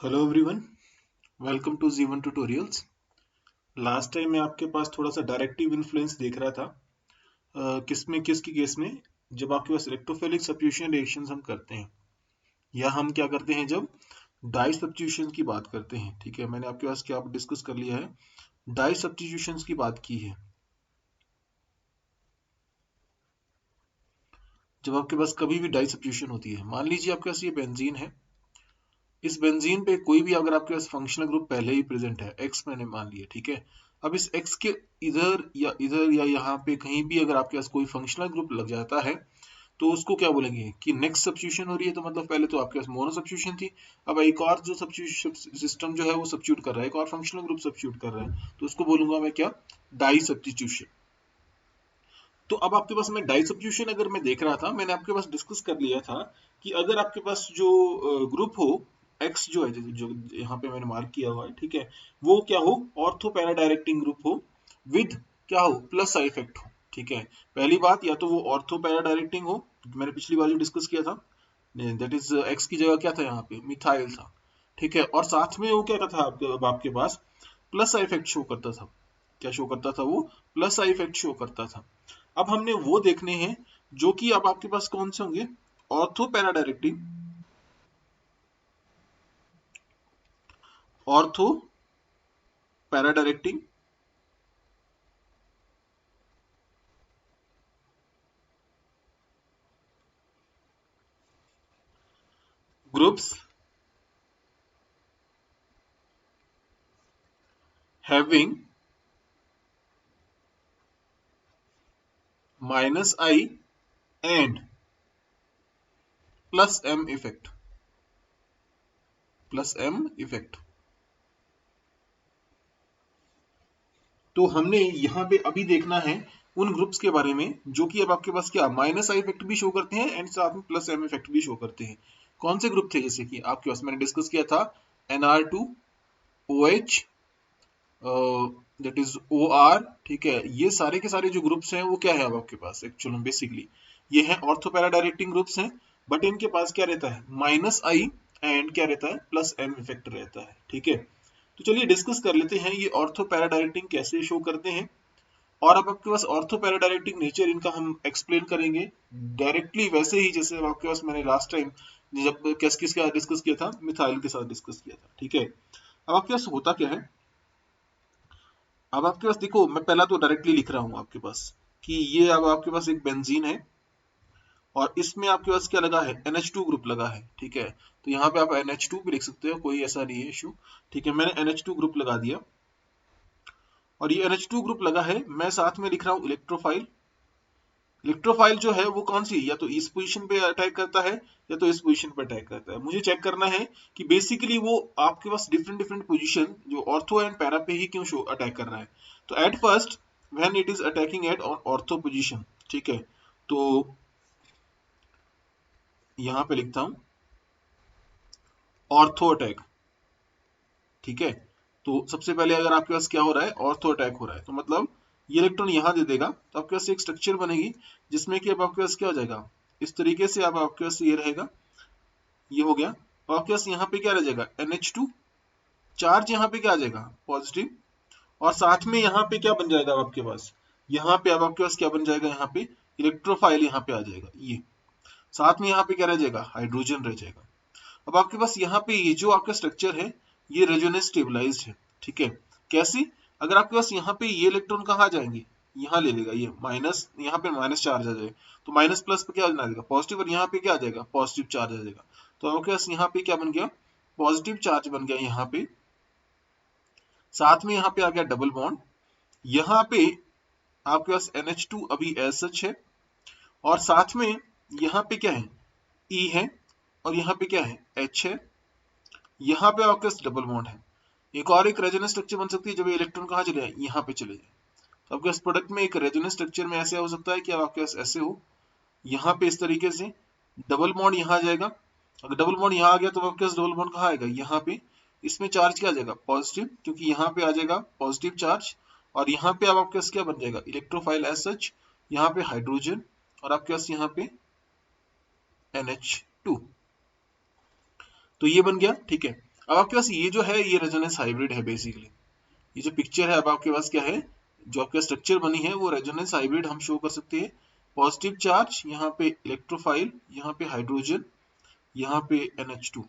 Hello everyone, welcome to जीवन tutorials. Last time मैं आपके पास थोड़ा सा डायरेक्टिव इन्फ्लुएंस देख रहा था। किसकी केस में, जब आपके पास इलेक्ट्रोफिलिक सब्स्टिट्यूशन रिएक्शंस हम करते हैं, या हम क्या करते हैं जब डाई सब्स्टिट्यूशन की बात करते हैं। ठीक है, मैंने आपके पास क्या डिस्कस कर लिया है, डाई सब्स्टिट्यूशन की बात की है। जब आपके पास कभी भी डाई सब्स्टिट्यूशन होती है, मान लीजिए आपके पास ये बेंजीन है, इस बेंजीन पे कोई भी अगर आपके पास फंक्शनल ग्रुप पहले ही प्रेजेंट है, एक्स मैंने मान लिया, ठीक है। अब इस एक्स के इधर या यहाँ पे कहीं भी अगर आपके पास कोई फंक्शनल ग्रुप लग जाता है, तो उसको क्या बोलेंगे कि नेक्स्ट सब्स्टिट्यूशन हो रही है। तो मतलब पहले तो आपके पास मोनो सब्स्टिट्यूशन थी, अब एक और जो सब्स्टिट्यूशन सिस्टम जो है वो सब्स्टिट्यूट कर रहा है, एक और फंक्शनल ग्रुप सब्स्टिट्यूट कर रहा है, तो उसको बोलूंगा मैं क्या, डाई सब्स्टिट्यूशन। तो अब आपके पास मैं डाई सब्स्टिट्यूशन अगर मैं देख रहा था, मैंने आपके पास डिस्कस कर लिया था कि अगर आपके पास जो ग्रुप हो एक्स जो है, जो यहाँ पे मैंने मार्क किया हुआ है, ठीक है, वो क्या हो, ऑर्थो पैरा डायरेक्टिंग ग्रुप हो विद क्या हो, प्लस साइड इफेक्ट हो। ठीक है, पहली बात, या तो वो ऑर्थो पैरा डायरेक्टिंग हो, मैंने पिछली बार जो डिस्कस किया था, दैट इज एक्स की जगह क्या था यहाँ पे, मिथाइल था। ठीक है, और साथ में वो क्या था आपके पास प्लस साइड इफेक्ट शो करता था। क्या शो करता था वो, प्लस साइड इफेक्ट शो करता था। अब हमने वो देखने हैं जो कि अब आपके पास कौन से होंगे, ortho para directing, ortho para directing groups having minus I and plus M effect, plus M effect. तो हमने यहाँ पे अभी देखना है उन ग्रुप्स के बारे में जो कि अब आपके पास क्या माइनस आई इफेक्ट भी शो करते हैं एंड साथ में प्लस एम इफेक्ट भी शो करते हैं। कौन से ग्रुप थे, जैसे कि आपके पास मैंने डिस्कस किया था Nr2 OH, that is OR। ठीक है, ये सारे के सारे जो ग्रुप्स हैं वो क्या है अब आपके पास एक्चुअली बेसिकली ये है ऑर्थो पैरा डायरेक्टिंग ग्रुप्स हैं, बट इनके पास क्या रहता है, माइनस आई एंड क्या रहता है, प्लस एम इफेक्ट रहता है। ठीक है, तो चलिए डिस्कस कर लेते हैं ये ऑर्थो पैरा डायरेक्टिंग कैसे शो करते हैं, और अब आपके पास ऑर्थो पैरा डायरेक्टिंग नेचर इनका हम एक्सप्लेन करेंगे डायरेक्टली वैसे ही जैसे आपके पास मैंने लास्ट टाइम जब किसका डिस्कस किया था, मिथाइल के साथ डिस्कस किया था। ठीक है, अब आपके पास होता क्या है, अब आपके पास देखो, मैं पहला तो डायरेक्टली लिख रहा हूं आपके पास कि ये अब आपके पास एक बेंजीन है और इसमें आपके पास क्या लगा है, NH2 ग्रुप लगा है। ठीक है, तो यहाँ पे आप NH2 भी लिख सकते हो, कोई ऐसा नहीं है इशू। ठीक है, मैंने NH2 ग्रुप लगा दिया और ये NH2 ग्रुप लगा है, मैं साथ में लिख रहा हूँ इलेक्ट्रोफाइल। इलेक्ट्रोफाइल जो है वो कौन सी, या तो इस पोजीशन पे अटैक करता है या तो इस पोजीशन पे अटैक करता है। मुझे चेक करना है कि बेसिकली वो आपके पास डिफरेंट डिफरेंट पोजीशन जो ऑर्थो एंड पैरा पे ही क्यों शो अटैक कर रहा है। तो at first when it is attacking at ortho position, ठीक है, तो यहां पे लिखता हूं ऑर्थो अटैक। ठीक है, तो सबसे पहले अगर आपके पास क्या हो रहा है, ऑर्थो अटैक हो रहा है, तो मतलब ये इलेक्ट्रॉन यहां दे देगा, तो आपके पास एक स्ट्रक्चर बनेगी जिसमें कि अब आपके पास क्या हो जाएगा, इस तरीके से अब आपके पास ये रहेगा, ये हो गया। और आपके पास यहाँ पे क्या रह जाएगा, NH2 चार्ज यहाँ पे क्या आ जाएगा, पॉजिटिव, और साथ में यहाँ पे क्या बन जाएगा आपके पास, यहाँ पे अब आपके पास क्या बन जाएगा, यहाँ पे इलेक्ट्रोफाइल यहाँ पे आ जाएगा, ये साथ में यहाँ पे क्या रह जाएगा, हाइड्रोजन रह जाएगा। अब आपके पास यहाँ पे ये जो आपका स्ट्रक्चर है ये रेजोनेंस स्टेबलाइज्ड है। ठीक है, कैसे, अगर आपके पास यहाँ पे ये इलेक्ट्रॉन कहाँ जाएंगे, यहाँ ले लेगा, ये माइनस, यहाँ पे माइनस चार्ज आ जाएगा, तो माइनस प्लस पे क्या आ जाएगा, पॉजिटिव, और यहाँ पे क्या आ जाएगा, पॉजिटिव चार्ज आ जाएगा। तो आपके पास यहाँ पे क्या बन गया, पॉजिटिव चार्ज बन गया यहाँ पे, साथ में यहाँ पे आ गया डबल बॉन्ड, यहाँ पे आपके पास NH2 अभी एज सच है, और साथ में यहाँ पे क्या है, E है, और यहाँ पे क्या है, H है, यहाँ पे आपके पास डबल बॉन्ड है। एक और एक रेजोनेंस स्ट्रक्चर बन सकती है जब ये इलेक्ट्रॉन कहाँ चले जाए, यहाँ पे चले जाए। तो आपके पास प्रोडक्ट में एक रेजोनेंस स्ट्रक्चर में ऐसे हो सकता है कि आपके पास ऐसे हो, यहाँ पे इस तरीके से डबल बॉन्ड यहाँ आ जाएगा, अगर डबल बॉन्ड यहाँ आ गया तो आपके पास डबल बॉन्ड कहाँ आएगा, यहाँ पे, इसमें चार्ज क्या आ जाएगा, पॉजिटिव, क्योंकि यहाँ पे आ जाएगा पॉजिटिव चार्ज, और यहाँ पे अब आपके पास क्या बन जाएगा, इलेक्ट्रोफाइल एज सच, यहाँ पे हाइड्रोजन और आपके पास यहाँ पे NH2। तो ये बन गया, ठीक है। अब आपके पास ये जो है ये रेजोनेंस हाइब्रिड है बेसिकली। ये जो पिक्चर है अब आपके पास क्या है, जो आपका स्ट्रक्चर बनी है वो रेजोनेंस हाइब्रिड हम शो कर सकते हैं। पॉजिटिव चार्ज, यहाँ पे इलेक्ट्रोफाइल, यहाँ पे हाइड्रोजन, यहाँ पे NH2।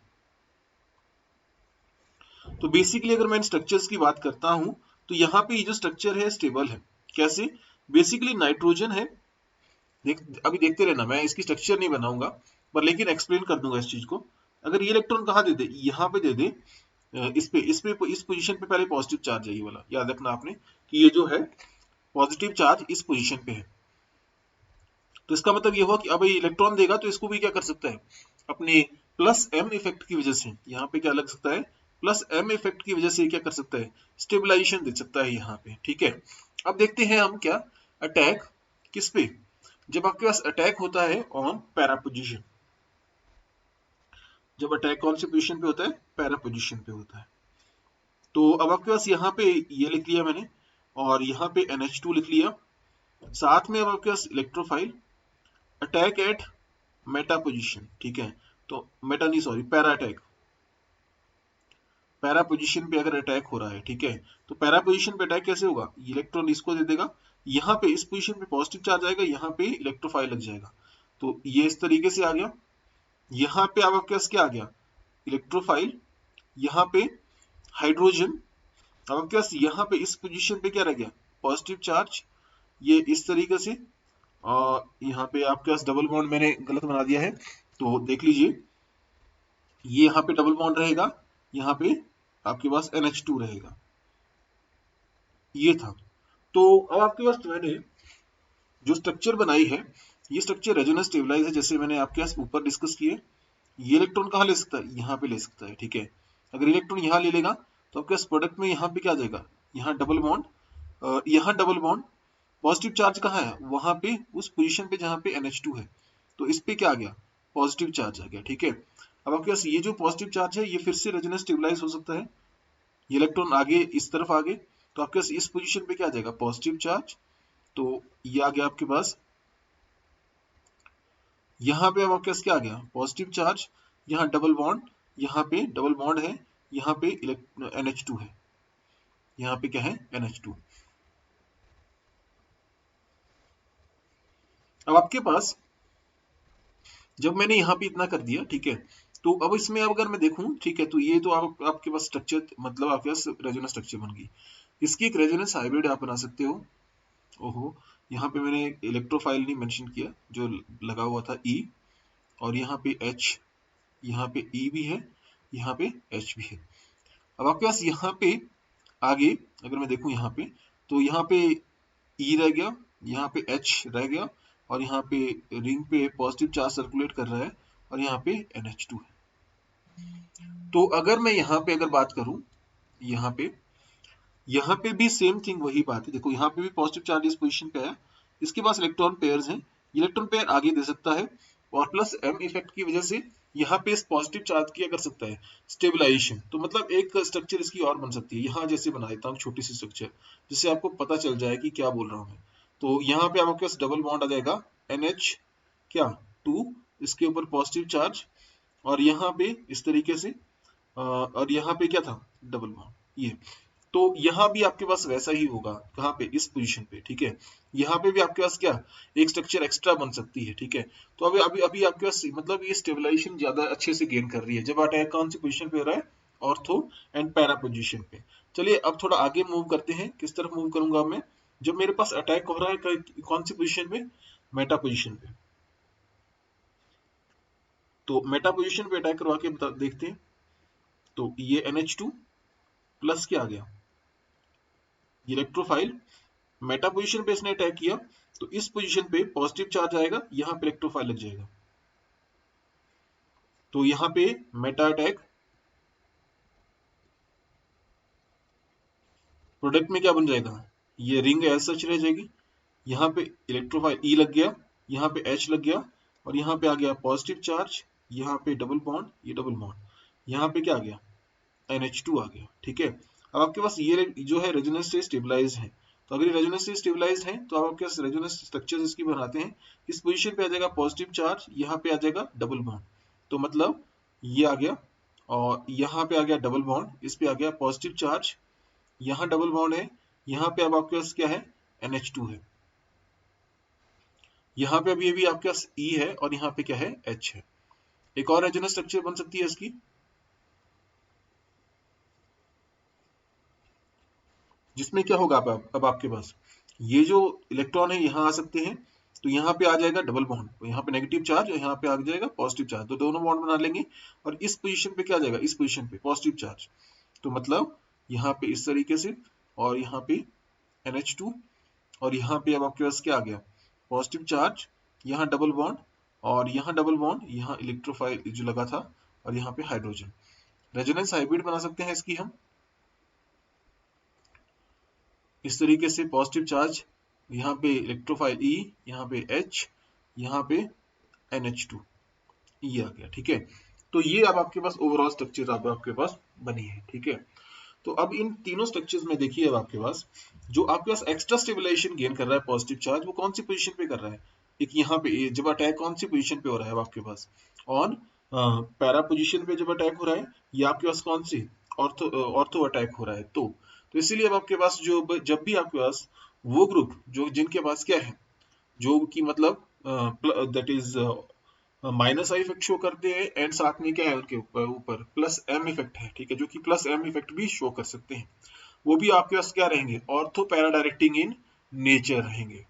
तो बेसिकली अगर मैं स्ट्रक्चर्स की बात करता हूं तो यहाँ पे ये जो स्ट्रक्चर है स्टेबल है। कैसे? बेसिकली नाइट्रोजन है, अभी देखते रहना, मैं इसकी स्ट्रक्चर नहीं बनाऊंगा पर लेकिन एक्सप्लेन कर दूंगा इस चीज को। अगर ये इलेक्ट्रॉन कहाँ दे दे, यहाँ पे दे दे, इस पोजीशन पे पहले पॉजिटिव चार्ज है ये वाला, याद रखना आपने कि ये जो है पॉजिटिव चार्ज इस पोजीशन पे है। तो इसका मतलब ये हुआ कि अब ये इलेक्ट्रॉन देगा तो इसको भी क्या कर सकता है, अपने प्लस एम इफेक्ट की वजह से, यहाँ पे क्या लग सकता है, प्लस एम इफेक्ट की वजह से क्या कर सकता है, स्टेबलाइजेशन दे सकता है यहाँ पे, ठीक है। अब देखते हैं हम क्या, अटैक किस पे, जब आपके पास अटैक होता है ऑन पैरा पोजीशन। जब अटैक कौन सी पोजीशन पे होता है, पैरा पोजीशन पे होता है। तो अब आपके पास यहाँ पे ये लिख लिया मैंने और यहाँ पे NH2 लिख लिया, साथ में अब आपके पास electrophile, attack at meta position, ठीक है। तो मेटा नहीं, sorry, para attack, para position पे अगर अटैक हो रहा है, ठीक है, तो पैरा पोजीशन पे अटैक कैसे होगा, इलेक्ट्रॉन इसको दे देगा, यहाँ पे इस पोजीशन पे पॉजिटिव चार्ज आएगा, यहाँ पे इलेक्ट्रोफाइल लग जाएगा। तो ये इस तरीके से आ गया। यहाँ पे अब आपके पास क्या आ गया, इलेक्ट्रोफाइल, यहाँ पे हाइड्रोजन, अब आपके पास यहाँ पे इस पोजीशन पे क्या रह गया, पॉजिटिव चार्ज, ये इस तरीके से। और यहाँ पे आपके पास डबल बॉन्ड मैंने गलत बना दिया है, तो देख लीजिए, ये यहाँ पे डबल बॉन्ड रहेगा, यहाँ पे आपके पास NH2 रहेगा, ये था। तो अब आपके पास मैंने जो स्ट्रक्चर बनाई है, ये स्ट्रक्चर रेजोनेंस स्टेबलाइज है, जैसे मैंने आपके पास ऊपर डिस्कस किए। ये इलेक्ट्रॉन कहाँ ले सकता है, यहाँ पे ले सकता है, ठीक है। अगर इलेक्ट्रॉन यहाँ ले लेगा तो आपके पास प्रोडक्ट में यहाँ पे क्या आ जाएगा, यहाँ डबल बॉन्ड, यहाँ डबल बॉन्ड, पॉजिटिव चार्ज कहाँ है, वहां पे उस पोजीशन पे जहाँ पे NH2 है, तो इस पे क्या आ गया, पॉजिटिव चार्ज आ गया, ठीक है। अब आपके पास ये जो पॉजिटिव चार्ज है ये फिर से रेजोनेंस स्टेबलाइज हो सकता है, ये इलेक्ट्रॉन आगे इस तरफ आगे, तो आपके पास इस पोजीशन पे क्या आ जाएगा, पॉजिटिव चार्ज। तो ये आ गया आपके पास, यहाँ पे अब आपके पास क्या आ गया, पॉजिटिव चार्ज, यहाँ डबल बॉन्ड, यहाँ पे डबल बॉन्ड है, यहाँ पे NH2 है, यहाँ पे क्या है, NH2। अब आपके पास जब मैंने यहाँ पे इतना कर दिया, ठीक है, तो अब इसमें अगर मैं देखूं, ठीक है, तो ये तो आपके पास स्ट्रक्चर, मतलब आपके पास रेजोनेंस स्ट्रक्चर बन गई। इसकी एक रेजोनेंस हाइब्रिड आप बना सकते हो। ओहो, यहाँ पे मैंने इलेक्ट्रोफाइल नहीं मेंशन किया, जो लगा हुआ था E, और यहाँ पे H, यहाँ पे E भी है, यहाँ पे H भी है। अब आपके पास यहाँ पे आगे अगर मैं देखूं यहाँ पे, तो यहाँ पे E रह गया, यहाँ पे H रह गया, और यहाँ पे रिंग पे पॉजिटिव चार्ज सर्कुलेट कर रहा है, और यहाँ पे NH2 है। तो अगर मैं यहाँ पे अगर बात करूं, यहाँ पे भी सेम थिंग वही बात है, देखो यहाँ पे भी पॉजिटिव चार्ज इस पोजीशन पे है, इसके पास इलेक्ट्रॉन पेयर्स हैं, इलेक्ट्रॉन पेयर आगे दे सकता है, और प्लस एम इफेक्ट की वजह से यहाँ पे इस पॉजिटिव चार्ज किया कर सकता है स्टेबलाइजेशन। तो मतलब एक स्ट्रक्चर इसकी और बन सकती है, यहाँ जैसे बना देता हूँ छोटी सी स्ट्रक्चर, जिससे आपको पता चल जाए कि क्या बोल रहा हूँ मैं। तो यहाँ पे आपके पास डबल बॉन्ड आ जाएगा, NH क्या 2, इसके ऊपर पॉजिटिव चार्ज, और यहाँ पे इस तरीके से, और यहाँ पे क्या था, डबल बॉन्ड, ये। तो यहाँ भी आपके पास वैसा ही होगा, कहाँ पे, इस पोजीशन पे, ठीक है। यहाँ पे भी आपके पास क्या, एक स्ट्रक्चर एक्स्ट्रा बन सकती है, ठीक है। तो अभी अभी अभी आपके पास मतलब ये स्टेबलाइजेशन ज्यादा अच्छे से गेन कर रही है जब अटैक कौन सी पोजीशन पे हो रहा है, ऑर्थो एंड पैरा पोजीशन पे। चलिए अब थोड़ा आगे मूव करते हैं, किस तरफ मूव करूंगा मैं, जब मेरे पास अटैक हो रहा है कौन सी पोजीशन पे, मेटा पोजीशन पे। तो मेटा पोजीशन पे अटैक करवा के देखते हैं। तो ये NH2 प्लस क्या आ गया, इलेक्ट्रोफाइल, मेटा पोजीशन पे इसने अटैक किया, तो इस पोजीशन पे पॉजिटिव चार्ज आएगा, यहाँ पे इलेक्ट्रोफाइल लग जाएगा, तो यहाँ पे मेटा अटैक, प्रोडक्ट में क्या बन जाएगा, ये रिंग एज सच रह जाएगी, यहाँ पे इलेक्ट्रोफाइल E लग गया, यहाँ पे H लग गया, और यहाँ पे आ गया पॉजिटिव चार्ज, यहाँ पे डबल बॉन्ड, ये डबल बॉन्ड, यहाँ पे क्या आ गया, NH2 आ गया, ठीक है। अब आपके पास ये जो है रेजोनेंस से स्टेबलाइज है, तो अगर ये रेजोनेंस स्टेबलाइज्ड है तो आपके पास रेजोनेंस स्ट्रक्चर्स इसकी बनाते हैं। इस पोजीशन पे आ जाएगा पॉजिटिव चार्ज, यहाँ पे आ जाएगा डबल बॉन्ड, तो मतलब ये आ गया और यहाँ पे आ गया डबल बॉन्ड, इस पे आ गया पॉजिटिव चार्ज, यहाँ डबल बॉन्ड है, यहाँ पे अब आपके पास क्या है NH2 है, यहाँ पे अभी अभी आपके पास E है और यहाँ पे क्या है H है। एक और रेजोनेंस स्ट्रक्चर बन सकती है इसकी, जिसमें क्या होगा अब आपके पास ये जो इलेक्ट्रॉन है यहाँ आ सकते हैं, तो यहाँ पे आ जाएगा डबल बॉन्ड, तो यहाँ पे नेगेटिव चार्ज और यहाँ पे आ जाएगा पॉजिटिव चार्ज, तो दोनों बॉन्ड बना लेंगे और इस पोजीशन पे क्या आ जाएगा, इस पोजीशन पे पॉजिटिव चार्ज, तो मतलब यहाँ पे इस तरीके से और यहाँ पे NH2 और यहाँ पे अब आपके पास क्या आ गया पॉजिटिव चार्ज, यहाँ डबल बॉन्ड और यहाँ डबल बॉन्ड, यहाँ इलेक्ट्रोफाइल जो लगा था और यहाँ पे हाइड्रोजन। रेजोनेंस हाइब्रिड बना सकते हैं इसकी हम इस तरीके से, पॉजिटिव चार्ज यहाँ पे इलेक्ट्रोफाइल E, यहाँ पे H, यहाँ पे NH2, ये आ गया। ठीक है, तो ये अब आपके पास ओवरऑल स्ट्रक्चर अब आपके पास बनी है। ठीक है, तो अब इन तीनों स्ट्रक्चर्स में देखिए अब आपके पास जो आपके पास एक्स्ट्रा स्टेबलाइजेशन गेन कर रहा है पॉजिटिव चार्ज, वो कौन सी पोजीशन पे कर रहा है, एक यहाँ पे जब अटैक कौन सी पोजीशन पे हो रहा है आपके पास ऑन पैरा पोजीशन पे जब अटैक हो रहा है, या आपके पास कौन सी ऑर्थो अटैक हो रहा है, तो इसीलिए अब आपके पास जो जब भी आपके पास वो ग्रुप जो जिनके पास क्या है जो कि मतलब that is minus I effect show करते हैं एंड साथ में क्या है उनके ऊपर प्लस एम इफेक्ट है, ठीक है, जो कि प्लस एम इफेक्ट भी शो कर सकते हैं, वो भी आपके पास क्या रहेंगे ortho para directing in nature रहेंगे।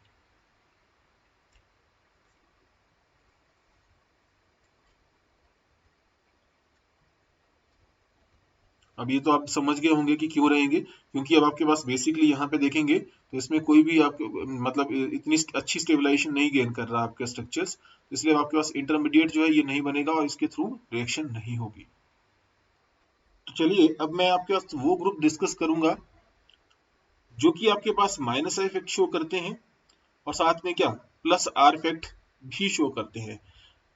अब ये तो आप समझ गए होंगे कि क्यों रहेंगे, क्योंकि अब आपके पास बेसिकली यहाँ पे देखेंगे तो इसमें कोई भी आप मतलब इतनी अच्छी स्टेबलाइजेशन नहीं गेन कर रहा आपके स्ट्रक्चर्स, इसलिए आपके पास इंटरमीडिएट जो है ये नहीं बनेगा और इसके थ्रू रिएक्शन नहीं होगी। तो चलिए अब मैं आपके पास वो ग्रुप डिस्कस करूंगा जो कि आपके पास माइनस आई इफेक्ट शो करते हैं और साथ में क्या प्लस आर इफेक्ट भी शो करते हैं।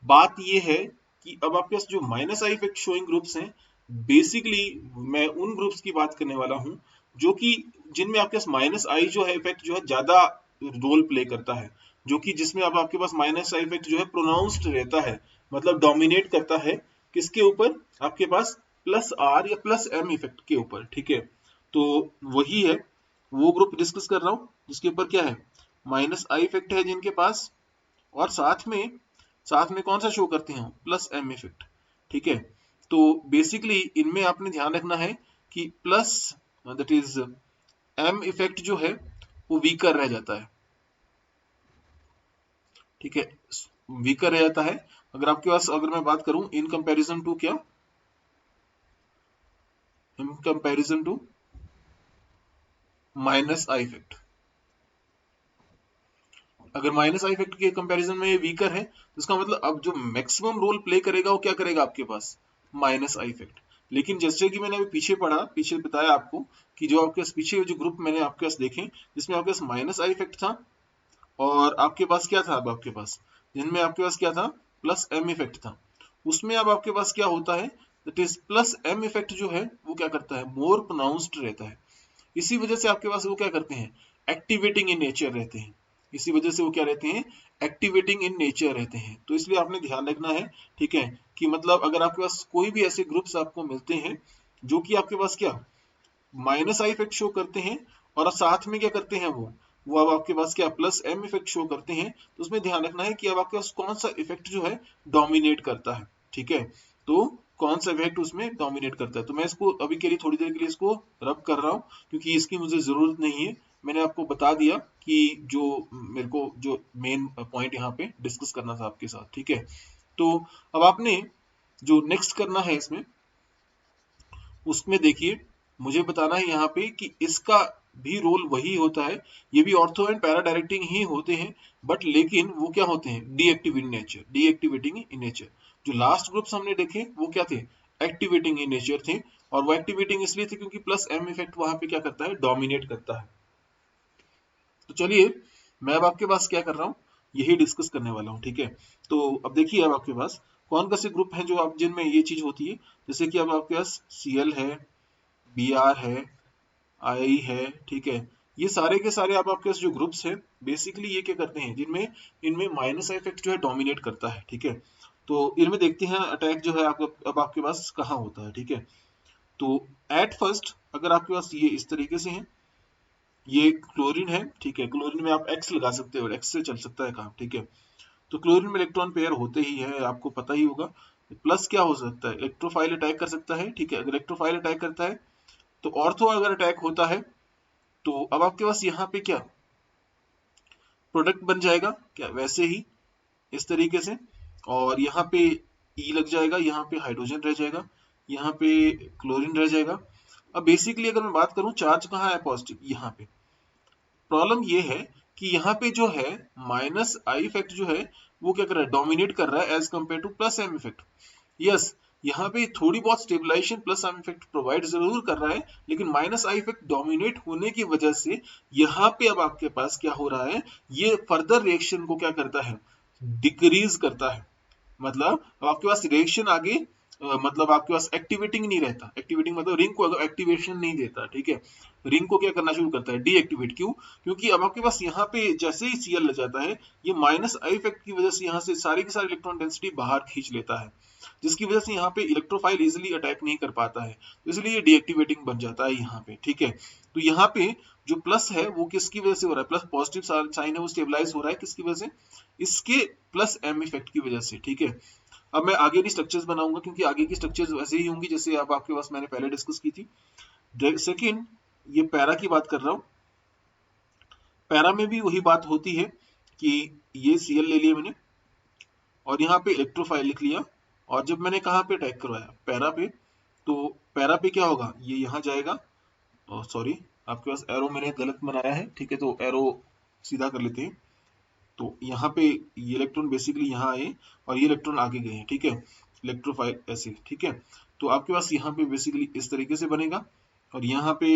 बात ये है कि अब आपके पास जो minus I effect showing groups हैं, बेसिकली मैं उन ग्रुप्स की बात करने वाला हूं जो कि जिनमें आपके पास माइनस आई जो है इफेक्ट जो है ज्यादा रोल प्ले करता है, जो कि जिसमें अब आपके पास माइनस आई इफेक्ट जो है प्रोनाउंस्ड रहता है, मतलब डोमिनेट करता है किसके ऊपर, आपके पास प्लस आर या प्लस एम इफेक्ट के ऊपर। ठीक है, तो वही है वो ग्रुप डिस्कस कर रहा हूं जिसके ऊपर क्या है माइनस आई इफेक्ट है जिनके पास, और साथ में कौन सा शो करते हैं प्लस एम इफेक्ट। ठीक है, तो बेसिकली इनमें आपने ध्यान रखना है कि plus that is M effect जो है वो वीकर रह जाता है। ठीक है, वीकर रह जाता है अगर आपके पास, अगर मैं बात करूं इन कंपैरिजन टू क्या, in comparison to minus I effect, अगर माइनस आई इफेक्ट के कंपैरिजन में ये वीकर है तो इसका मतलब अब जो मैक्सिमम रोल प्ले करेगा वो क्या करेगा आपके पास माइनस आई इफेक्ट। लेकिन जैसे कि मैंने अभी पीछे बताया आपको कि जो आपके पास पीछे जो ग्रुप मैंने आपके पास देखे जिसमें आपके पास माइनस आई इफेक्ट था और आपके पास क्या था, अब आपके पास जिनमें आपके पास क्या था प्लस एम इफेक्ट था, उसमें अब आपके पास क्या होता है that is plus M effect जो है वो क्या करता है मोर प्रोनाउंस्ड रहता है। इसी वजह से आपके पास वो क्या करते हैं एक्टिवेटिंग इन नेचर रहते हैं, इसी वजह से वो क्या रहते हैं एक्टिवेटिंग इन नेचर रहते हैं। तो इसलिए आपने ध्यान रखना है, ठीक है, कि मतलब अगर आपके पास कोई भी ऐसे ग्रुप्स आपको मिलते हैं जो कि आपके पास क्या माइनस आई इफेक्ट शो करते हैं और साथ में क्या करते हैं वो अब आपके पास क्या प्लस एम इफेक्ट शो करते हैं, तो उसमें ध्यान रखना है कि अब आपके पास कौन सा इफेक्ट जो है डोमिनेट करता है। ठीक है, तो कौन सा इफेक्ट उसमें डोमिनेट करता है, तो मैं इसको अभी के लिए थोड़ी देर के लिए इसको रब कर रहा हूँ क्योंकि इसकी मुझे जरूरत नहीं है, मैंने आपको बता दिया कि जो मेरे को जो मेन पॉइंट यहाँ पे डिस्कस करना था आपके साथ। ठीक है, तो अब आपने जो नेक्स्ट करना है इसमें उसमें देखिए मुझे बताना है यहाँ पे कि इसका भी रोल वही होता है, ये भी ऑर्थो एंड पैरा डायरेक्टिंग ही होते हैं, बट लेकिन वो क्या होते हैं डीएक्टिवेटिंग इन नेचर। जो लास्ट ग्रुप्स हमने देखे वो क्या थे एक्टिवेटिंग इन नेचर थे, और वो एक्टिवेटिंग इसलिए थे क्योंकि प्लस एम इफेक्ट वहां पे क्या करता है डोमिनेट करता है। तो चलिए मैं अब आपके पास क्या कर रहा हूँ यही डिस्कस करने वाला हूँ। ठीक है, तो अब देखिए अब आपके पास कौन कौन से ग्रुप हैं जो आप जिनमें ये चीज होती है, जैसे कि अब आपके पास Cl है, Br है, I है, ठीक है, ये सारे के सारे आप आपके पास जो ग्रुप्स हैं बेसिकली ये क्या करते हैं, जिनमें इनमें माइनस आई इफेक्ट जो है डोमिनेट करता है, ठीक है। तो इनमें देखते हैं अटैक जो है आपको अब आपके पास कहाँ होता है, ठीक है। तो एट फर्स्ट अगर आपके पास ये इस तरीके से है, ये क्लोरीन है, ठीक है। क्लोरीन में आप एक्स लगा सकते हो, एक्स से चल सकता है काम, ठीक है। तो क्लोरीन में इलेक्ट्रॉन पेयर होते ही है, आपको पता ही होगा। प्लस क्या हो सकता है, इलेक्ट्रोफाइल अटैक कर सकता है, ठीक है। अगर इलेक्ट्रोफाइल अटैक करता है तो ऑर्थो अगर अटैक होता है तो अब आपके पास यहाँ पे क्या प्रोडक्ट बन जाएगा, क्या वैसे ही इस तरीके से, और यहाँ पे ई लग जाएगा, यहाँ पे हाइड्रोजन रह जाएगा, यहाँ पे क्लोरीन रह जाएगा। अब बेसिकली अगर मैं बात करूं चार्ज कहाँ है पॉजिटिव, यहाँ पे। प्रॉब्लम ये है कि यहाँ पे जो है माइनस आई इफेक्ट जो है वो क्या कर रहा है, डोमिनेट कर रहा है as compare to plus M effect. Yes, यहाँ पे थोड़ी बहुत stabilization plus M effect provide जरूर कर रहा है, लेकिन माइनस आई इफेक्ट डोमिनेट होने की वजह से यहाँ पे अब आपके पास क्या हो रहा है, ये फर्दर रिएक्शन को क्या करता है, डिक्रीज करता है। मतलब आपके पास रिएक्शन आगे मतलब आपके पास एक्टिवेटिंग नहीं रहता, एक्टिवेटिंग मतलब रिंग को एक्टिवेशन नहीं देता, ठीक है। रिंग को क्या करना शुरू करता है, डीएक्टिवेट। क्यों? क्योंकि अब आपके पास यहाँ पे जैसे ही सीएल लग जाता है, ये माइनस आई इफेक्ट की वजह से यहाँ से सारे के सारे इलेक्ट्रॉन डेंसिटी बाहर खींच लेता है, जिसकी वजह से यहाँ पे इलेक्ट्रोफाइल इजिली अटैक नहीं कर पाता है, इसलिए ये डीएक्टिवेटिंग बन जाता है यहाँ पे, ठीक है। तो यहाँ पे जो प्लस है वो किसकी वजह से हो रहा है, प्लस पॉजिटिव साइन है वो स्टेबलाइज हो रहा है, किसकी वजह से, इसके प्लस एम इफेक्ट की वजह से, ठीक है। अब मैं आगे भी स्ट्रक्चर्स बनाऊंगा क्योंकि आगे की स्ट्रक्चर्स वैसे ही होंगी जैसे अब आपके पास मैंने पहले डिस्कस की थी। सेकंड, ये पैरा की बात कर रहा हूं। पैरा में भी वही बात होती है कि ये सीएल ले लिया मैंने और यहाँ पे इलेक्ट्रोफाइल लिख लिया, और जब मैंने कहाँ पे अटैक करवाया, पैरा पे, तो पैरा पे क्या होगा, ये यहाँ जाएगा, सॉरी आपके पास एरो मैंने गलत बनाया है, ठीक है। तो एरो सीधा कर लेते हैं। तो यहाँ पे ये इलेक्ट्रॉन बेसिकली यहाँ आए और ये इलेक्ट्रॉन आगे गए हैं, ठीक है। इलेक्ट्रोफाइल ऐसे, ठीक है। तो आपके पास यहाँ पे बेसिकली इस तरीके से बनेगा, और यहाँ पे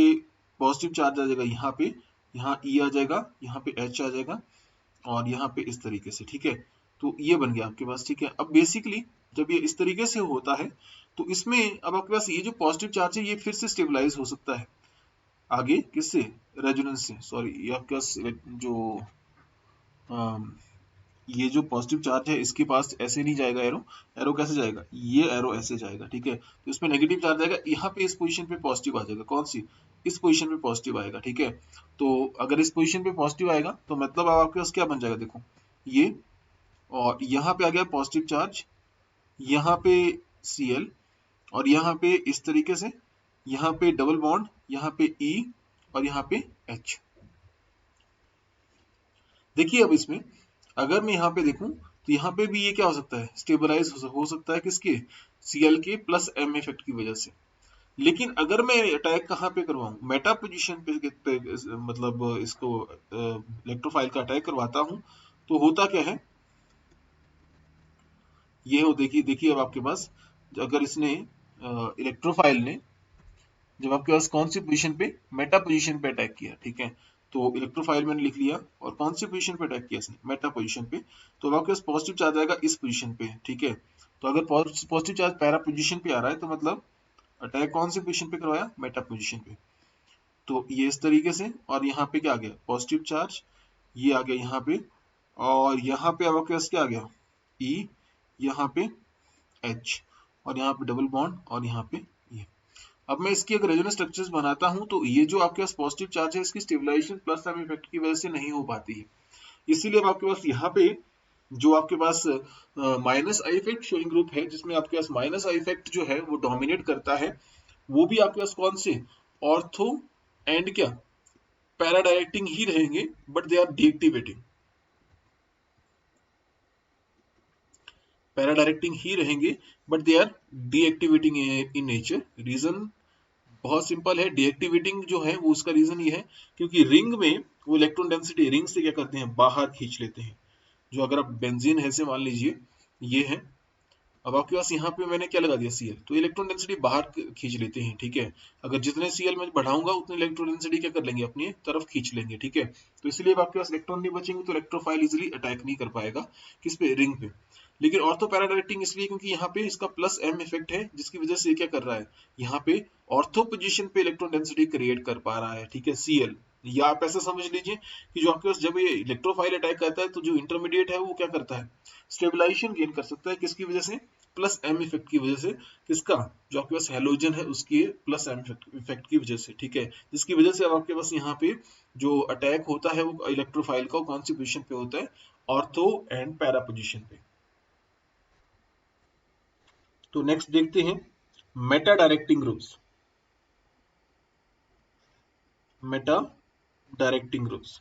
पॉजिटिव चार्ज आ जाएगा, यहाँ पे, यहाँ ई आ जाएगा, यहाँ पे एच आ जाएगा, और यहाँ पे इस तरीके से, ठीक है। तो ये बन गया आपके पास, ठीक है। अब बेसिकली जब ये इस तरीके से होता है तो इसमें अब आपके पास ये जो पॉजिटिव चार्ज है ये फिर से स्टेबलाइज हो सकता है आगे, किससे, रेजोनेंस से, सॉरी ये आपके पास जो ये जो पॉजिटिव चार्ज है इसके पास ऐसे नहीं जाएगा एरो, एरो कैसे जाएगा, ये एरो ऐसे जाएगा, ठीक है। तो इसमें नेगेटिव चार्ज आएगा, यहाँ पे इस पोजीशन पे पॉजिटिव आ जाएगा, कौन सी, इस पोजीशन पे पॉजिटिव आएगा, ठीक है। तो अगर इस पोजीशन पे पॉजिटिव आएगा तो मतलब अब आपके पास क्या बन जाएगा, देखो ये, और यहाँ पे आ गया पॉजिटिव चार्ज, यहाँ पे Cl, और यहाँ पे इस तरीके से, यहाँ पे डबल बॉन्ड, यहाँ पे E, और यहाँ पे H। देखिए अब इसमें अगर मैं यहाँ पे देखूं तो यहाँ पे भी ये क्या हो सकता है, स्टेबलाइज हो सकता है, किसके, Cl के प्लस M इफेक्ट की वजह से। लेकिन अगर मैं अटैक कहाँ पे करवाऊं, मेटा पोजीशन पे मतलब इसको इलेक्ट्रोफाइल का अटैक करवाता हूं, तो होता क्या है, ये हो, देखिए देखिए अब आपके पास अगर इसने इलेक्ट्रोफाइल ने जब आपके पास कौन सी पोजीशन पे, मेटा पोजीशन पे अटैक किया, ठीक है। तो इलेक्ट्रोफाइल मैंने लिख लिया, और कौन सी पोजीशन पे अटैक किया इसने, मेटा पोजीशन पे, तो आपके पास पॉजिटिव चार्ज आएगा इस पोजीशन पे, ठीक है। तो अगर पॉजिटिव चार्ज पैरा पोजीशन पे आ रहा है तो मतलब अटैक कौन सी पोजीशन पे करवाया, मेटा पोजीशन पे। तो ये इस तरीके से, और यहाँ पे क्या आ गया, पॉजिटिव चार्ज, ये आ गया यहाँ पे, और यहाँ पे अब आपके पास क्या आ गया, ई, यहाँ पे एच, और यहाँ पे डबल बॉन्ड, और यहाँ पे ये। अब मैं इसकी अगर रेजोनेंस स्ट्रक्चर्स बनाता हूं तो ये जो आपके पास पॉजिटिव चार्ज है इसकी स्टेबलाइजेशन प्लस एम इफेक्ट की वजह से नहीं हो पाती है, इसीलिए अब आपके पास यहाँ पे जो आपके पास minus I effect showing group है, जिसमें आपके पास माइनस आई इफेक्ट जो है वो डोमिनेट करता है, वो भी आपके पास कौन से, ऑर्थो एंड क्या, पैरा डायरेक्टिंग ही रहेंगे, but they are deactivating, para directing ही रहेंगे, but they are deactivating in nature. Reason बहुत सिंपल है, डीएक्टिवेटिंग जो है वो उसका रीजन ये है क्योंकि रिंग में वो इलेक्ट्रॉन डेंसिटी रिंग से क्या करते हैं, बाहर खींच लेते हैं। जो अगर आप बेंजीन है से मान लीजिए ये है, अब आपके पास यहाँ पे मैंने क्या लगा दिया Cl, तो इलेक्ट्रॉन डेंसिटी बाहर खींच लेते हैं, ठीक है। अगर जितने Cl में बढ़ाऊंगा उतने इलेक्ट्रॉन डेंसिटी क्या कर लेंगे, अपनी तरफ खींच लेंगे, ठीक है। तो इसलिए आपके पास इलेक्ट्रॉन नहीं बचेंगे तो इलेक्ट्रोफाइल इजिली अटैक नहीं कर पाएगा किस पे, रिंग पे। लेकिन ऑर्थो पैरा डायरेक्टिंग इसलिए क्योंकि यहाँ पे इसका प्लस एम इफेक्ट है, जिसकी वजह से क्या कर रहा है, यहाँ पे ऑर्थो पोजीशन पे इलेक्ट्रॉन डेंसिटी क्रिएट कर पा रहा है, ठीक है, Cl। या आप ऐसा समझ लीजिए कि जो आपके पास जब ये इलेक्ट्रोफाइल अटैक करता है तो जो इंटरमीडिएट है वो क्या करता है, स्टेबलाइजेशन गेन कर सकता है, किसकी वजह से, प्लस एम इफेक्ट की वजह से, किसका, जो आपके पास हेलोजन है उसकी प्लस एम इफेक्ट की वजह से, ठीक है, जिसकी वजह से अब आपके पास यहाँ पे जो अटैक होता है वो इलेक्ट्रोफाइल का कौन सी पोजिशन पे होता है, ऑर्थो एंड पैरा पोजिशन पे। तो नेक्स्ट देखते हैं Meta directing groups. Meta directing groups,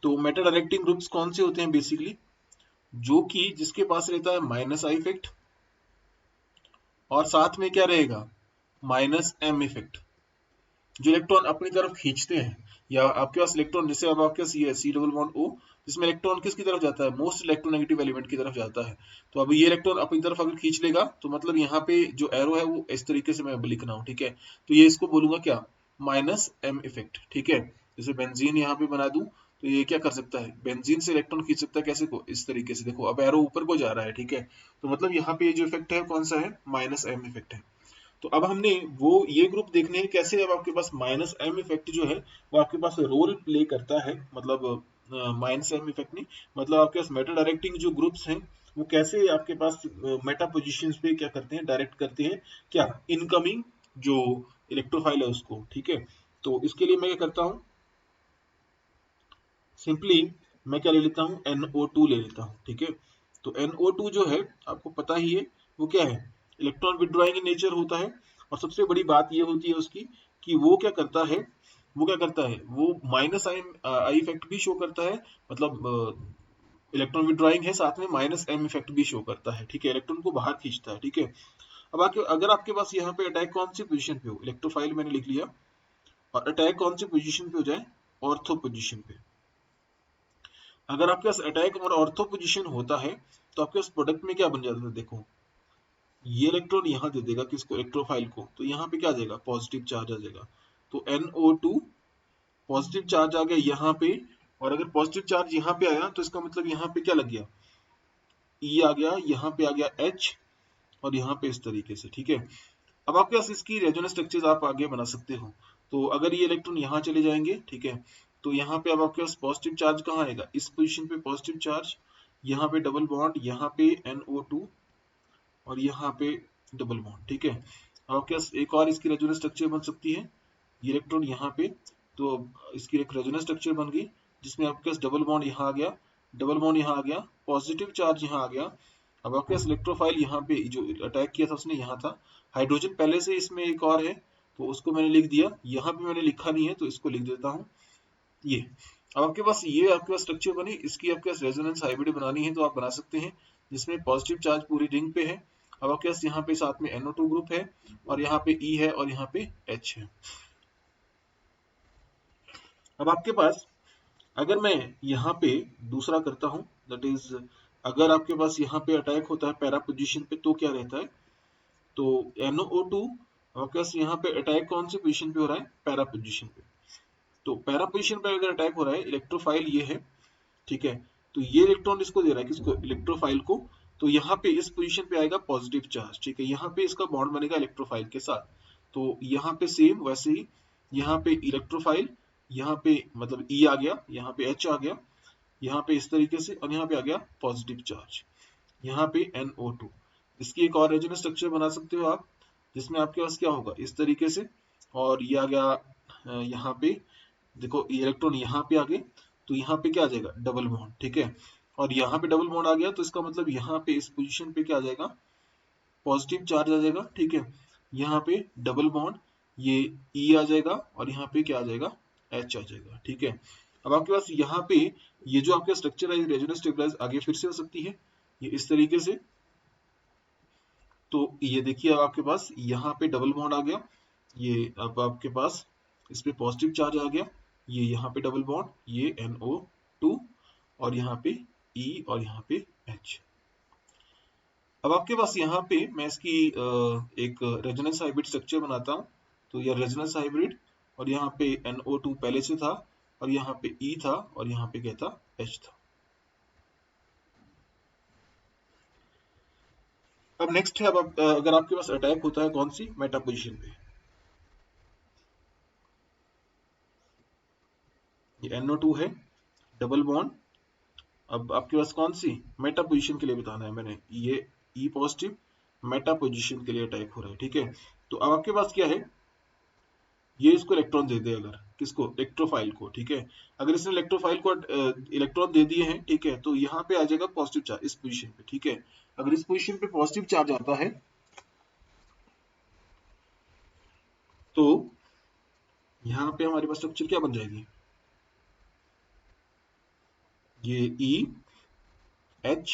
तो मेटा डायरेक्टिंग ग्रुप्स कौन से होते हैं बेसिकली, जो कि जिसके पास रहता है माइनस आई इफेक्ट और साथ में क्या रहेगा, माइनस एम इफेक्ट, जो इलेक्ट्रॉन अपनी तरफ खींचते हैं, या आपके पास इलेक्ट्रॉन, जैसे अब आपके पास ये सी डबल बॉन्ड ओ, जिसमें इलेक्ट्रॉन किसकी तरफ जाता है, मोस्ट इलेक्ट्रोनेगेटिव एलिमेंट की तरफ जाता है। तो अब ये इलेक्ट्रॉन अपनी तरफ अगर खींच लेगा तो मतलब यहाँ पे जो एरो है वो इस तरीके से मैं अब लिख रहा हूँ, ठीक है, तो ये इसको बोलूंगा क्या, माइनस एम इफेक्ट, ठीक है। जैसे बेंजीन यहाँ पे बना दूं तो ये क्या कर सकता है, बेंजीन से इलेक्ट्रॉन खींच सकता है, कैसे को, इस तरीके से, देखो अब एरो ऊपर को जा रहा है, ठीक है, तो मतलब यहाँ पे ये जो इफेक्ट है कौन सा है, माइनस एम इफेक्ट है। तो अब हमने वो ये ग्रुप देखने हैं कैसे, अब आपके पास माइनस एम इफेक्ट जो है वो आपके पास रोल प्ले करता है, मतलब माइनस एम इफेक्ट नहीं, मतलब आपके पास मेटा डायरेक्टिंग जो ग्रुप्स हैं वो कैसे आपके पास मेटा पोजीशंस पे क्या करते हैं, डायरेक्ट करते हैं क्या, इनकमिंग जो इलेक्ट्रोफाइल है उसको, ठीक है। तो इसके लिए मैं क्या करता हूँ, सिंपली मैं क्या ले लेता हूँ, NO2 ले लेता हूँ, ठीक है। तो NO2 जो है आपको पता ही है वो क्या है, इलेक्ट्रॉन विड्रॉइंग इन नेचर होता है, और सबसे बड़ी बात ये होती है उसकी कि वो क्या करता है, वो क्या करता है, वो माइनस आई आई इफेक्ट भी शो करता है, मतलब इलेक्ट्रॉन विड्रॉइंग है, साथ में माइनस एम इफेक्ट भी शो करता है, ठीक है, इलेक्ट्रॉन को बाहर खींचता है, ठीक है। अब आके अगर आपके पास यहाँ पे अटैक कौन सी पोजीशन पे हो, इलेक्ट्रोफाइल मैंने लिख लिया, और अटैक कौन सी पोजीशन पे हो जाए, ऑर्थो पोजीशन पे, अगर आपके पास अटैक और ऑर्थो पोजीशन होता है तो आपके पास प्रोडक्ट में क्या बन जाता है, देखो ये इलेक्ट्रॉन यहाँ दे देगा किसको, इलेक्ट्रोफाइल को, तो यहाँ पे क्या आ जाएगा, पॉजिटिव चार्ज आ जाएगा, तो NO2 पॉजिटिव चार्ज आ गया यहाँ पे, और अगर पॉजिटिव चार्ज यहाँ पे आया तो इसका मतलब यहाँ पे क्या लग गया, E आ गया, यहाँ पे आ गया H, और यहाँ पे इस तरीके से, ठीक है। अब आपके पास इसकी रेजोनेंस स्ट्रक्चर्स आप आगे बना सकते हो, तो अगर ये इलेक्ट्रॉन यहाँ चले जाएंगे, ठीक है, तो यहाँ पे अब आपके पास पॉजिटिव चार्ज कहाँ आएगा, इस पोजीशन पे पॉजिटिव चार्ज, यहाँ पे डबल बॉन्ड, यहाँ पे NO2, और यहाँ पे डबल बॉन्ड, ठीक है। अब आपके पास एक और इसकी रेजोनेंस स्ट्रक्चर बन सकती है, ये इलेक्ट्रॉन यहाँ पे, तो इसकी एक रेजोनेंस स्ट्रक्चर बन गई, जिसमें आपके पास डबल बॉन्ड यहाँ आ गया, डबल बॉन्ड यहाँ आ गया, पॉजिटिव चार्ज यहाँ आ गया। अब आपके पास इलेक्ट्रोफाइल यहाँ पे जो अटैक किया था उसने यहाँ था, हाइड्रोजन पहले से इसमें एक और है तो उसको मैंने लिख दिया, यहाँ पे मैंने लिखा नहीं है तो इसको लिख देता हूँ ये। अब आपके पास ये आपके पास स्ट्रक्चर बनी, इसकी आपके पास रेजोनेंस हाइब्रिड बनानी है तो आप बना सकते हैं, जिसमें पॉजिटिव चार्ज पूरी रिंग पे है। अब आपके पास यहाँ पे साथ में NO2 ग्रुप है, और यहाँ पे E है, और यहाँ पे H है। अब आपके पास अगर मैं यहाँ पे दूसरा करता हूँ, दैट इज अगर आपके पास यहाँ पे अटैक होता है पैरा पोजीशन पे तो क्या रहता है, तो NO2 आपके पास यहाँ पे अटैक कौन सी पोजीशन पे हो रहा है, पैरा पोजीशन पे, तो पैरा पोजीशन पे अगर अटैक हो रहा है, इलेक्ट्रोफाइल ये है, ठीक है, तो ये इलेक्ट्रॉन इसको दे रहा है, किसको, इलेक्ट्रोफाइल को, तो यहाँ पे इस पोजीशन पे आएगा पॉजिटिव चार्ज, ठीक है, यहाँ पे इसका बॉन्ड बनेगा इलेक्ट्रोफाइल के साथ, तो यहाँ पे सेम वैसे ही, यहाँ पे इलेक्ट्रोफाइल, यहाँ पे मतलब E आ गया, यहाँ पे H आ गया, यहाँ पे इस तरीके से, और यहाँ पे आ गया पॉजिटिव चार्ज, यहाँ पे NO2। इसकी एक और रेजोनेंस स्ट्रक्चर बना सकते हो आप, जिसमें आपके पास क्या होगा, इस तरीके से, और ये आ गया यहाँ पे, देखो ये इलेक्ट्रॉन यहाँ पे आ गए, तो यहाँ पे क्या आ जाएगा, डबल बॉन्ड, ठीक है, और यहाँ पे डबल बॉन्ड आ गया तो इसका मतलब यहाँ पे इस पोजीशन पे क्या आ जाएगा, पॉजिटिव चार्ज आ जाएगा, ठीक है, यहाँ पे डबल बॉन्ड, ये E आ जाएगा, और यहाँ पे क्या आ जाएगा, H आ जाएगा, ठीक है। अब आपके पास यहाँ पे ये जो आपका स्ट्रक्चर है रेजोनेंस स्टेबलाइज आगे फिर से हो सकती है, ये इस तरीके से, तो ये देखिए अब आपके पास यहाँ पे डबल बॉन्ड आ गया, ये अब आपके पास इस पे पॉजिटिव चार्ज आ गया, ये यहाँ पे डबल बॉन्ड, ये NO2, और यहाँ पे E, और यहाँ पे H। अब आपके पास यहाँ पे मैं इसकी एक रेजोनेंस हाइब्रिड स्ट्रक्चर बनाता हूँ, तो यह रेजोनेंस हाइब्रिड, और यहाँ पे NO2 पहले से था, और यहाँ पे E था, और यहाँ पे क्या था, H था। अब नेक्स्ट है, अब अगर आपके पास अटैक होता है कौन सी, मेटा पोजीशन पे, ये NO2 है, डबल बॉन्ड। अब आपके पास कौन सी मेटा पोजीशन के लिए बताना है मैंने, ये E पॉजिटिव मेटा पोजीशन के लिए अटैक हो रहा है, ठीक है। तो अब आपके पास क्या है, ये इसको इलेक्ट्रॉन दे दे, अगर किसको, इलेक्ट्रोफाइल को, ठीक है। अगर इसने इलेक्ट्रोफाइल को इलेक्ट्रॉन दे दिए हैं, ठीक है, तो यहाँ पे आ जाएगा पॉजिटिव चार्ज इस पोजीशन पे, ठीक है। अगर इस पोजीशन पे पॉजिटिव चार्ज आता है तो यहाँ पे हमारे पास स्ट्रक्चर क्या बन जाएगी, ये E H,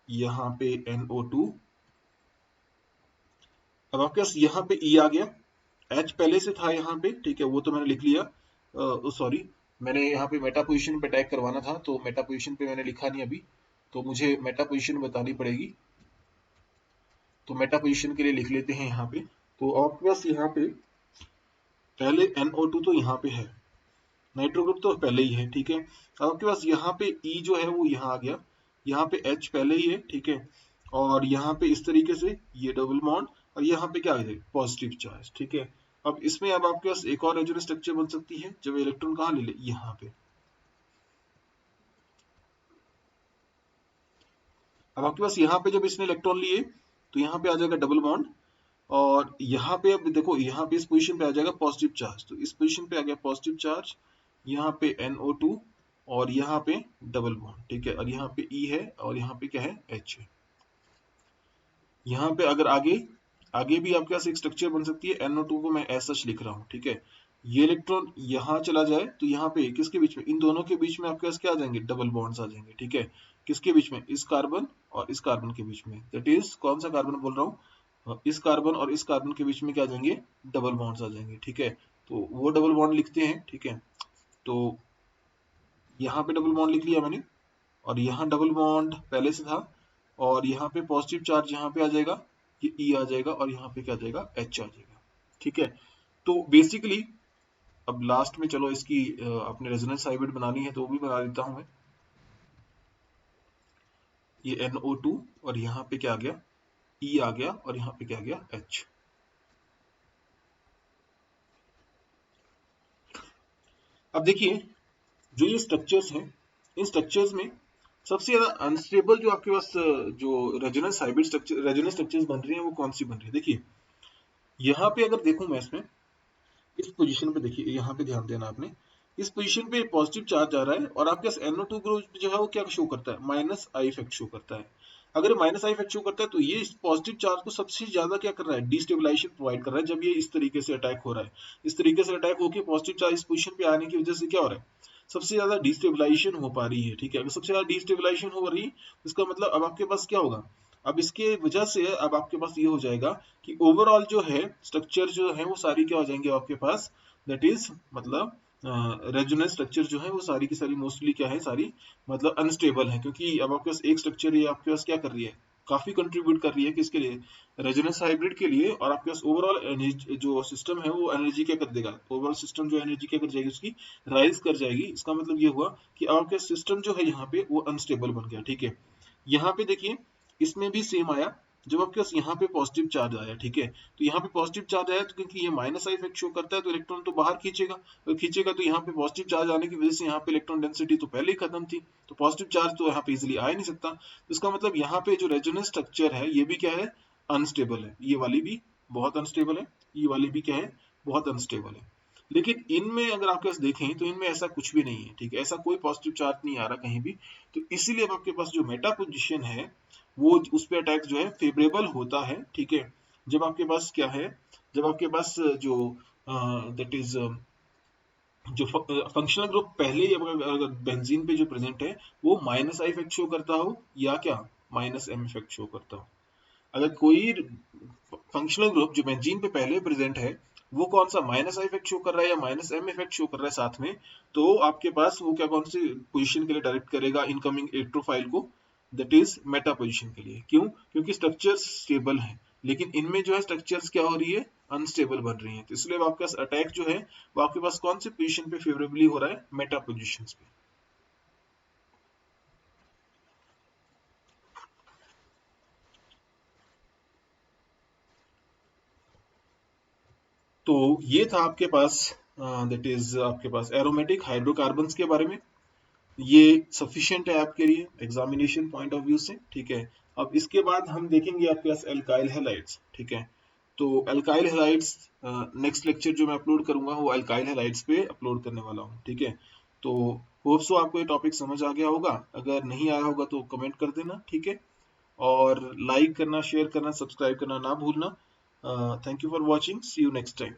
यहाँ पे NO2। अब आपके पास यहाँ पे E आ गया, H पहले से था यहाँ पे, ठीक है, वो तो मैंने लिख लिया। सॉरी, मैंने यहाँ पे मेटा पोजीशन पे टैग करवाना था, तो मेटा पोजीशन पे मैंने लिखा नहीं अभी, तो मुझे मेटा पोजीशन बतानी पड़ेगी। तो मेटा पोजीशन के लिए लिख लेते हैं यहाँ पे। तो आपके पास यहाँ पे पहले NO2 तो यहाँ पे है, नाइट्रो ग्रुप तो पहले ही है, ठीक है। अब आपके पास यहाँ पे E जो है वो यहाँ आ गया, यहाँ पे H पहले ही है, ठीक है। और यहाँ पे इस तरीके से ये डबल बॉन्ड, और यहाँ पे क्या आ जाए, पॉजिटिव चार्ज, ठीक है। अब इसमें अब आपके पास एक और रेजोनेंस स्ट्रक्चर बन सकती है, जब इलेक्ट्रॉन कहाँ ले ले, यहाँ पे। अब आपके पास यहाँ पे जब इसने इलेक्ट्रॉन लिए तो यहाँ पे आ जाएगा डबल बॉन्ड, और यहाँ पे अब देखो, यहाँ पे इस पोजीशन पे आ जाएगा पॉजिटिव चार्ज, तो इस पोजीशन पे आ गया पॉजिटिव चार्ज, यहाँ पे NO2 और यहाँ पे डबल बॉन्ड, ठीक है। और यहाँ पे E है और यहाँ पे क्या है, H है। यहाँ पे अगर आगे आगे भी आपके पास एक स्ट्रक्चर बन सकती है, NO2 को मैं ऐसा लिख रहा हूँ, ठीक है। ये इलेक्ट्रॉन यहाँ चला जाए तो यहाँ पे किसके बीच में, इन दोनों के बीच में आपके पास क्या आ जाएंगे, डबल बॉन्ड्स आ जाएंगे, ठीक है। किसके बीच में, इस कार्बन और इस कार्बन के बीच में, दैट इज कौन सा कार्बन बोल रहा हूँ, इस कार्बन और इस कार्बन के बीच में क्या आ जाएंगे, डबल बॉन्ड्स आ जाएंगे, ठीक है। तो वो डबल बॉन्ड लिखते हैं, ठीक है। तो यहाँ पे डबल बॉन्ड लिख लिया मैंने, और यहाँ डबल बॉन्ड पहले से था, और यहाँ पे पॉजिटिव चार्ज यहाँ पे आ जाएगा, ये E आ जाएगा, और यहाँ पे क्या आ जाएगा, H आ जाएगा, ठीक है। तो बेसिकली अब लास्ट में चलो इसकी अपने रेजोनेंस हाइब्रिड बनानी है तो वो भी बना देता हूं मैं। ये NO2 और यहाँ पे क्या आ गया, E आ गया, और यहाँ पे क्या आ गया, H। अब देखिए, जो ये स्ट्रक्चर्स हैं, इन स्ट्रक्चर्स में सबसे ज्यादा अनस्टेबल जो आपके पास जो resonance hybrid structure, resonance structures बन रही हैं, वो कौन सी बन रही है, देखिए यहाँ पे अगर देखूं मैं इसमें, इस पोजीशन पे देखिए, यहाँ पे ध्यान देना आपने, इस पोजीशन पे पॉजिटिव चार्ज आ रहा है, और आपके पास NO2 ग्रुप जो है वो क्या शो करता है, माइनस आई इफेक्ट शो करता है। अगर माइनस आई इफेक्ट शो करता है तो ये इस पॉजिटिव चार्ज को सबसे ज्यादा क्या कर रहा है, डिस्टेबलाइजेशन प्रोवाइड कर रहा है, जब ये इस तरीके से अटैक हो रहा है। इस तरीके से अटैक होकर पॉजिटिव चार्ज इस पोजीशन पे आने की वजह से क्या हो रहा है, सबसे ज्यादा डिस्टेबलाइजेशन हो पा रही है, ठीक है। अगर सबसे ज्यादा डिस्टेबलाइजेशन हो रही है, इसका मतलब अब आपके पास क्या होगा, अब इसके वजह से अब आपके पास ये हो जाएगा कि ओवरऑल जो है स्ट्रक्चर जो है वो सारी क्या हो जाएंगे आपके पास, दैट इज मतलब रेजोनेंस स्ट्रक्चर जो है वो सारी की सारी मोस्टली क्या है, सारी मतलब अनस्टेबल है, क्योंकि अब आपके पास एक स्ट्रक्चर ये आपके पास क्या कर रही है, काफी कंट्रीब्यूट कर रही है किसके लिए, रेजोनेंस हाइब्रिड के लिए। और आपके पास ओवरऑल जो सिस्टम है वो एनर्जी क्या कर देगा, ओवरऑल सिस्टम जो एनर्जी क्या कर जाएगी, उसकी राइज कर जाएगी। इसका मतलब ये हुआ कि आपके सिस्टम जो है यहाँ पे वो अनस्टेबल बन गया, ठीक है। यहाँ पे देखिए, इसमें भी सेम आया, जब आपके पास यहाँ पे पॉजिटिव चार्ज आया, ठीक है, तो यहाँ पे पॉजिटिव चार्ज आया तो क्योंकि ये माइनस आई इफेक्ट शो करता है तो इलेक्ट्रॉन तो बाहर खींचेगा, तो खींचेगा तो यहाँ पे पॉजिटिव चार्ज आने की वजह से यहाँ पे इलेक्ट्रॉन डेंसिटी तो पहले ही खत्म थी, तो पॉजिटिव चार्ज तो यहाँ पे इजिली आ ही नहीं सकता। तो इसका मतलब यहाँ पे जो रेजोनेंस स्ट्रक्चर है ये भी क्या है, अनस्टेबल है, ये वाली भी बहुत अनस्टेबल है, ये वाली भी क्या है, बहुत अनस्टेबल है। लेकिन इनमें अगर आपके पास देखें तो इनमें ऐसा कुछ भी नहीं है, ठीक है, ऐसा कोई पॉजिटिव चार्ज नहीं आ रहा कहीं भी। तो इसीलिए अब आपके पास जो मेटा पोजिशन है वो उस पे अटैक जो है फेवरेबल होता है, ठीक है। जब आपके पास क्या है, जब आपके पास जो दैट इज जो फंक्शनल ग्रुप पहले ही अगर बेंजीन पे जो प्रेजेंट है वो माइनस आई इफेक्ट शो करता हो या क्या माइनस एम इफेक्ट शो करता हो। अगर कोई फंक्शनल ग्रुप जो बेंजीन पे पहले प्रेजेंट है वो कौन सा माइनस आई इफेक्ट शो कर रहा है या माइनस एम इफेक्ट शो कर रहा है साथ में, तो आपके पास वो क्या कौन सी पोजीशन के लिए डायरेक्ट करेगा इनकमिंग इलेक्ट्रोफाइल को, दैट इज मेटा पोजीशन के लिए। क्यों, क्योंकि स्ट्रक्चर्स स्टेबल है, लेकिन इनमें जो है स्ट्रक्चर्स क्या हो रही है, अनस्टेबल बन रही है। तो इसलिए आपके पास अटैक जो है वो आपके पास कौन सी पोजीशन पे फेवरेबली हो रहा है, मेटा पोजीशन पे। तो ये था आपके पास दैट इज आपके पास एरोमेटिक हाइड्रोकार्बन्स के बारे में। ये सफिशिएंट है आपके लिए एग्जामिनेशन पॉइंट ऑफ व्यू से, ठीक है। अब इसके बाद हम देखेंगे आपके पास एल्काइल हैलाइड्स, ठीक है। तो एल्काइल हैलाइड्स नेक्स्ट लेक्चर जो मैं अपलोड करूंगा वो एल्काइल हैलाइड्स पे अपलोड करने वाला हूँ, ठीक है। तो होप सो आपको ये टॉपिक समझ आ गया होगा, अगर नहीं आया होगा तो कमेंट कर देना, ठीक है। और लाइक करना, शेयर करना, सब्सक्राइब करना ना भूलना। Thank you for watching, see you next time.